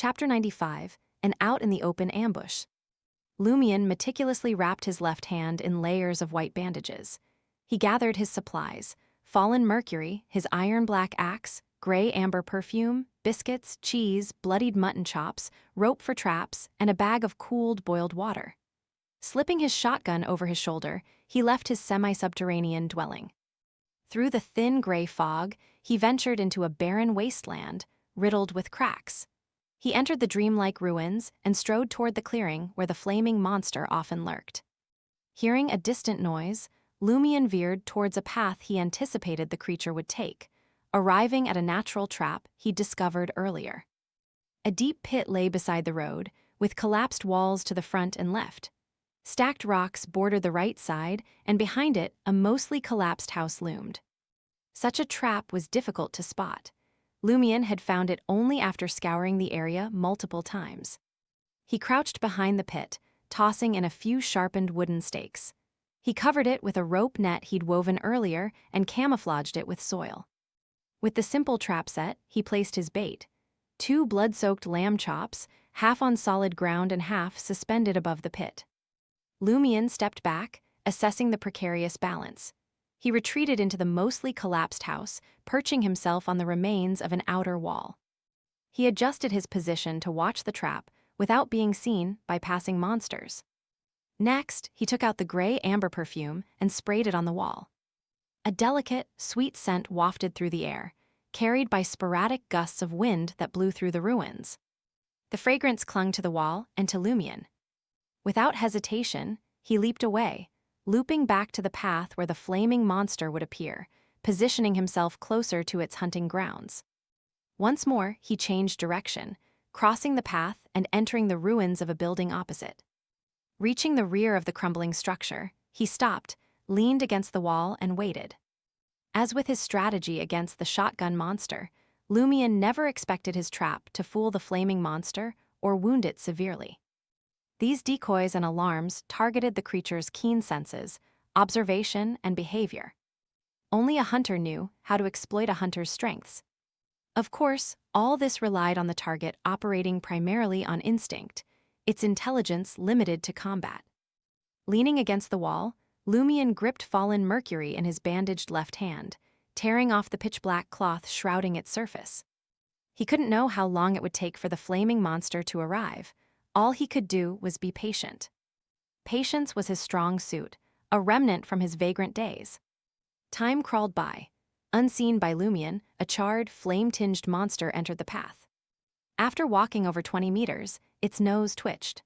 Chapter 95, An Out in the Open Ambush. Lumion meticulously wrapped his left hand in layers of white bandages. He gathered his supplies: fallen mercury, his iron-black axe, gray-amber perfume, biscuits, cheese, bloodied mutton chops, rope for traps, and a bag of cooled boiled water. Slipping his shotgun over his shoulder, he left his semi-subterranean dwelling. Through the thin gray fog, he ventured into a barren wasteland, riddled with cracks. He entered the dreamlike ruins and strode toward the clearing where the flaming monster often lurked. Hearing a distant noise, Lumion veered towards a path he anticipated the creature would take, arriving at a natural trap he'd discovered earlier. A deep pit lay beside the road, with collapsed walls to the front and left. Stacked rocks bordered the right side, and behind it, a mostly collapsed house loomed. Such a trap was difficult to spot. Lumion had found it only after scouring the area multiple times. He crouched behind the pit, tossing in a few sharpened wooden stakes. He covered it with a rope net he'd woven earlier and camouflaged it with soil. With the simple trap set, he placed his bait: 2 blood-soaked lamb chops, half on solid ground and half suspended above the pit. Lumion stepped back, assessing the precarious balance. He retreated into the mostly collapsed house, perching himself on the remains of an outer wall. He adjusted his position to watch the trap without being seen by passing monsters. Next, he took out the gray-amber perfume and sprayed it on the wall. A delicate, sweet scent wafted through the air, carried by sporadic gusts of wind that blew through the ruins. The fragrance clung to the wall and to Lumion. Without hesitation, he leaped away, looping back to the path where the flaming monster would appear, positioning himself closer to its hunting grounds. Once more, he changed direction, crossing the path and entering the ruins of a building opposite. Reaching the rear of the crumbling structure, he stopped, leaned against the wall, and waited. As with his strategy against the shotgun monster, Lumion never expected his trap to fool the flaming monster or wound it severely. These decoys and alarms targeted the creature's keen senses, observation, and behavior. Only a hunter knew how to exploit a hunter's strengths. Of course, all this relied on the target operating primarily on instinct, its intelligence limited to combat. Leaning against the wall, Lumion gripped fallen mercury in his bandaged left hand, tearing off the pitch-black cloth shrouding its surface. He couldn't know how long it would take for the flaming monster to arrive. All he could do was be patient. Patience was his strong suit, a remnant from his vagrant days. Time crawled by. Unseen by Lumion, a charred, flame-tinged monster entered the path. After walking over 20 meters, its nose twitched.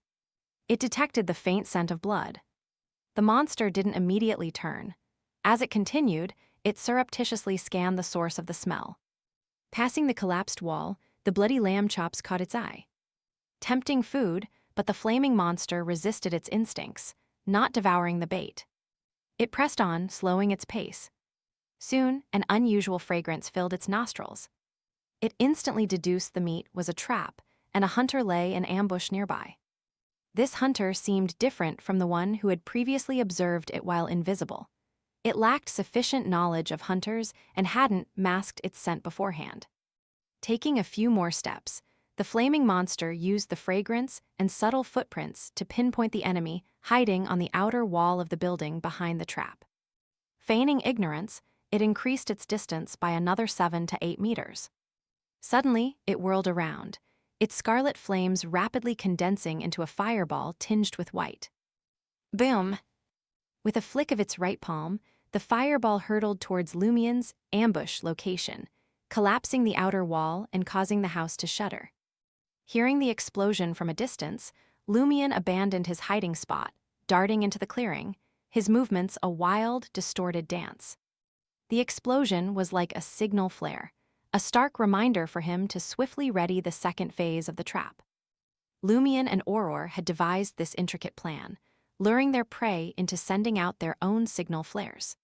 It detected the faint scent of blood. The monster didn't immediately turn. As it continued, it surreptitiously scanned the source of the smell. Passing the collapsed wall, the bloody lamb chops caught its eye. Tempting food, but the flaming monster resisted its instincts, not devouring the bait. It pressed on, slowing its pace. Soon, an unusual fragrance filled its nostrils. It instantly deduced the meat was a trap, and a hunter lay in ambush nearby. This hunter seemed different from the one who had previously observed it while invisible. It lacked sufficient knowledge of hunters and hadn't masked its scent beforehand. Taking a few more steps, the flaming monster used the fragrance and subtle footprints to pinpoint the enemy hiding on the outer wall of the building behind the trap. Feigning ignorance, it increased its distance by another 7 to 8 meters. Suddenly, it whirled around, its scarlet flames rapidly condensing into a fireball tinged with white. Boom! With a flick of its right palm, the fireball hurtled towards Lumion's ambush location, collapsing the outer wall and causing the house to shudder. Hearing the explosion from a distance, Lumion abandoned his hiding spot, darting into the clearing, his movements a wild, distorted dance. The explosion was like a signal flare, a stark reminder for him to swiftly ready the second phase of the trap. Lumion and Auror had devised this intricate plan, luring their prey into sending out their own signal flares.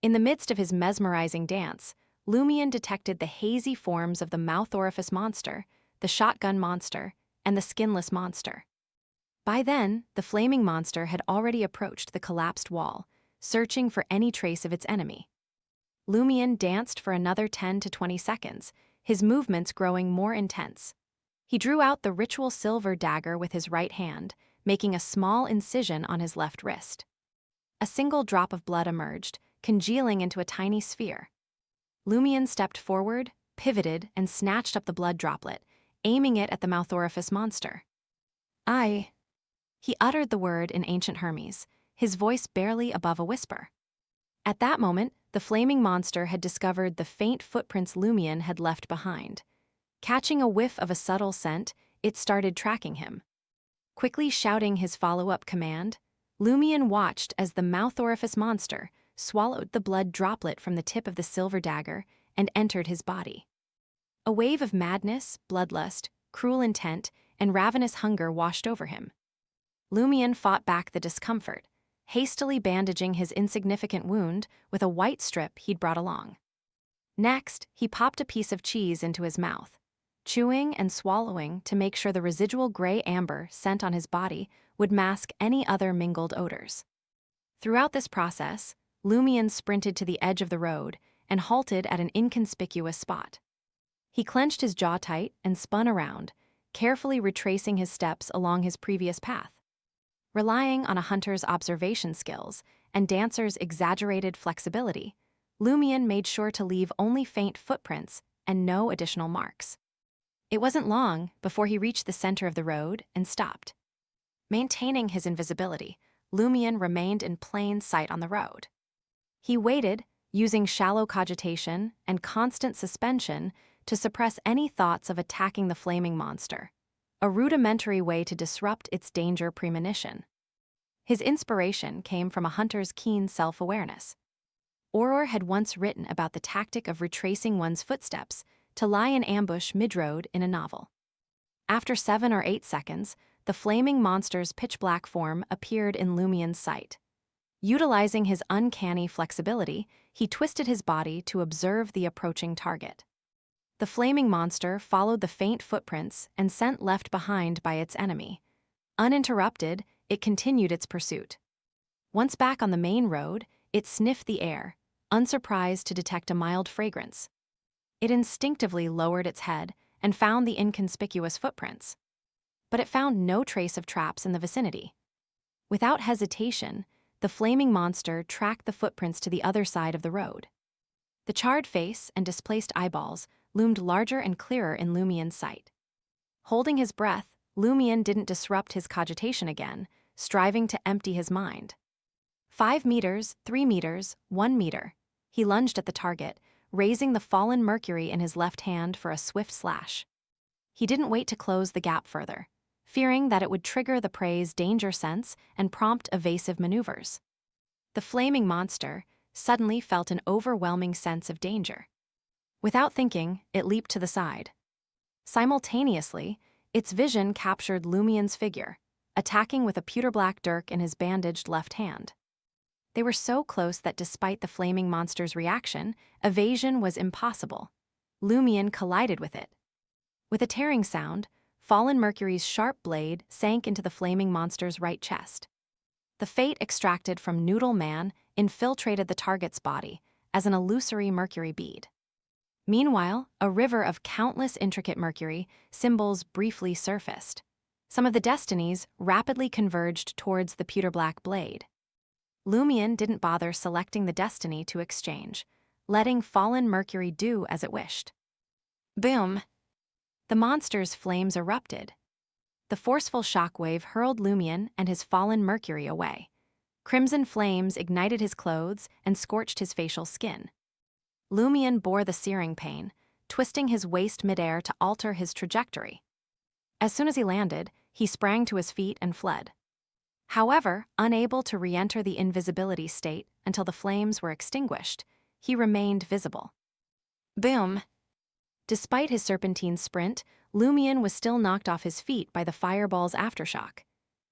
In the midst of his mesmerizing dance, Lumion detected the hazy forms of the mouth orifice monster, the shotgun monster, and the skinless monster. By then, the flaming monster had already approached the collapsed wall, searching for any trace of its enemy. Lumion danced for another 10 to 20 seconds, his movements growing more intense. He drew out the ritual silver dagger with his right hand, making a small incision on his left wrist. A single drop of blood emerged, congealing into a tiny sphere. Lumion stepped forward, pivoted, and snatched up the blood droplet, aiming it at the Malthorifus monster. "I..." He uttered the word in ancient Hermes, his voice barely above a whisper. At that moment, the flaming monster had discovered the faint footprints Lumion had left behind. Catching a whiff of a subtle scent, it started tracking him. Quickly shouting his follow-up command, Lumion watched as the Malthorifus monster swallowed the blood droplet from the tip of the silver dagger and entered his body. A wave of madness, bloodlust, cruel intent, and ravenous hunger washed over him. Lumion fought back the discomfort, hastily bandaging his insignificant wound with a white strip he'd brought along. Next, he popped a piece of cheese into his mouth, chewing and swallowing to make sure the residual gray amber scent on his body would mask any other mingled odors. Throughout this process, Lumion sprinted to the edge of the road and halted at an inconspicuous spot. He clenched his jaw tight and spun around, carefully retracing his steps along his previous path. Relying on a hunter's observation skills and Dancer's exaggerated flexibility, Lumion made sure to leave only faint footprints and no additional marks. It wasn't long before he reached the center of the road and stopped. Maintaining his invisibility, Lumion remained in plain sight on the road. He waited, using shallow cogitation and constant suspension to suppress any thoughts of attacking the flaming monster, a rudimentary way to disrupt its danger premonition. His inspiration came from a hunter's keen self-awareness. Auror had once written about the tactic of retracing one's footsteps to lie in ambush mid-road in a novel. After 7 or 8 seconds, the flaming monster's pitch-black form appeared in Lumion's sight. Utilizing his uncanny flexibility, he twisted his body to observe the approaching target. The flaming monster followed the faint footprints and scent left behind by its enemy. Uninterrupted, it continued its pursuit. Once back on the main road, it sniffed the air, unsurprised to detect a mild fragrance. It instinctively lowered its head and found the inconspicuous footprints. But it found no trace of traps in the vicinity. Without hesitation, the flaming monster tracked the footprints to the other side of the road. The charred face and displaced eyeballs loomed larger and clearer in Lumion's sight. Holding his breath, Lumion didn't disrupt his cogitation again, striving to empty his mind. 5 meters, 3 meters, 1 meter. He lunged at the target, raising the fallen Mercury in his left hand for a swift slash. He didn't wait to close the gap further, fearing that it would trigger the prey's danger sense and prompt evasive maneuvers. The flaming monster suddenly felt an overwhelming sense of danger. Without thinking, it leaped to the side. Simultaneously, its vision captured Lumion's figure, attacking with a pewter-black dirk in his bandaged left hand. They were so close that despite the flaming monster's reaction, evasion was impossible. Lumion collided with it. With a tearing sound, fallen Mercury's sharp blade sank into the flaming monster's right chest. The fate extracted from Noodle Man infiltrated the target's body as an illusory mercury bead. Meanwhile, a river of countless intricate mercury symbols briefly surfaced. Some of the destinies rapidly converged towards the pewter-black blade. Lumion didn't bother selecting the destiny to exchange, letting fallen Mercury do as it wished. Boom! The monster's flames erupted. The forceful shockwave hurled Lumion and his fallen Mercury away. Crimson flames ignited his clothes and scorched his facial skin. Lumion bore the searing pain, twisting his waist midair to alter his trajectory. As soon as he landed, he sprang to his feet and fled. However, unable to re-enter the invisibility state until the flames were extinguished, he remained visible. Boom! Despite his serpentine sprint, Lumion was still knocked off his feet by the fireball's aftershock.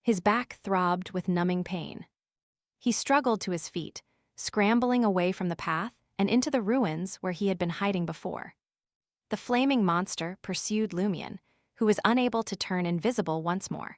His back throbbed with numbing pain. He struggled to his feet, scrambling away from the path and into the ruins where he had been hiding before. The flaming monster pursued Lumion, who was unable to turn invisible once more.